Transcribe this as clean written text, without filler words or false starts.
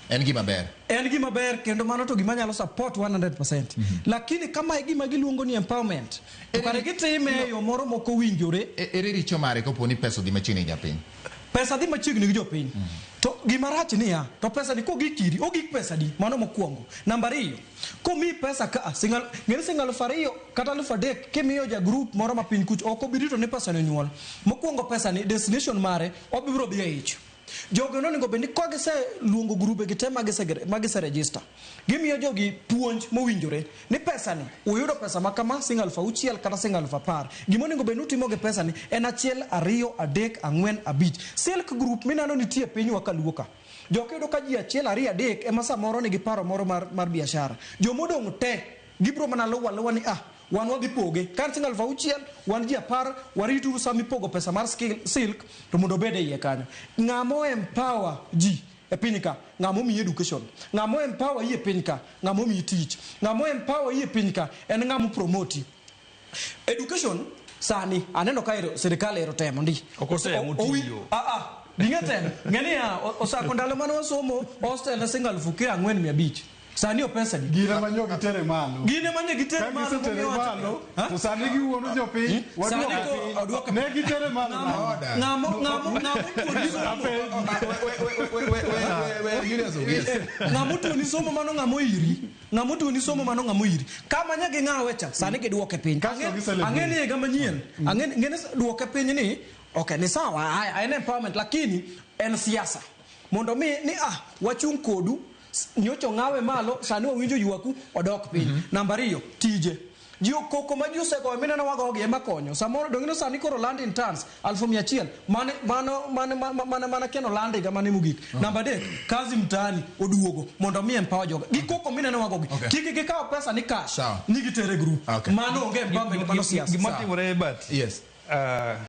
En gima ber. En gima ber kendo mano to gima nyalo support 100%. Lakini kama gima giluongo ni empowerment, to kare gitime yo moro moko winjore. Ere richo mare kopo ni pesa dhi machiegni gi japiny. Pesa dhi machiegni gi jopiny. To gima rach niya, to pesa ni kogikiri, ogik pesa di, mano mokwongo. Namba 2, komi pesa ka ng'eni singal 2 kata 3,000 kimiyo ja group moro ma piny kuch oko birito ne pesa ne nyuol. Mokwongo pesa ni destination mare obiro dhi e ich. Jogo no nego bendi ko gise luongo grube gite magise register. Gimiyo jogi puonj mowinjore ni pesa ni uyudo pesa makama singal 6,000 kata singal 10,000. Gimo nego benu timo ge pesa ni en 1 2 3 4 5. Silk group minano nitie piny wakaluoka. Jokedo ka ji 1 2 3 ema samoro ni giparo moro mar biashara. Jomodong te gibro mana luwa ni wan wagi poge kan singal 6,000 wan ji 10 waritu sami pogo pesa mar silk to mondo bede iye kanyo. Ngamo empower ji e pinyka, ngamo mi education, ngamo empower yi e pinyka, ngamo mi teach, ngamo empower yi e pinyka en ngamo promote education. Sani aneno ka serikali ero temo ndi okosemo tiyo dingetemo ngeni osako ndalo mano wasomo hostel na singal 4,500. Sani o pesa di gine manyo gitere malo to sani gi wuono jopiny waduoka ne gitere malo ngamo to ni somo mano ngamo iri kama nyagi ngawecha sani giduoke piny angeni ga manyien ngene duoke piny ni okay ni sawa en empowerment lakini en siasa mondo mi ni wachung kodu nyocho ngawe malo sani wawinjo yuaku odok piny. Namba 2 tije jio koko majuse ko minana wagogi ema konyo samoro dongino sani koro land in tons 100,000 mana keno land ga mane mugik. Namba 3 kazi mtaani oduogo mondo mi empower joga gikoko minana wagogi kiki gikaw pesa ni cash ni gitere group mano onge empowerment mano siasa gimatimore but yes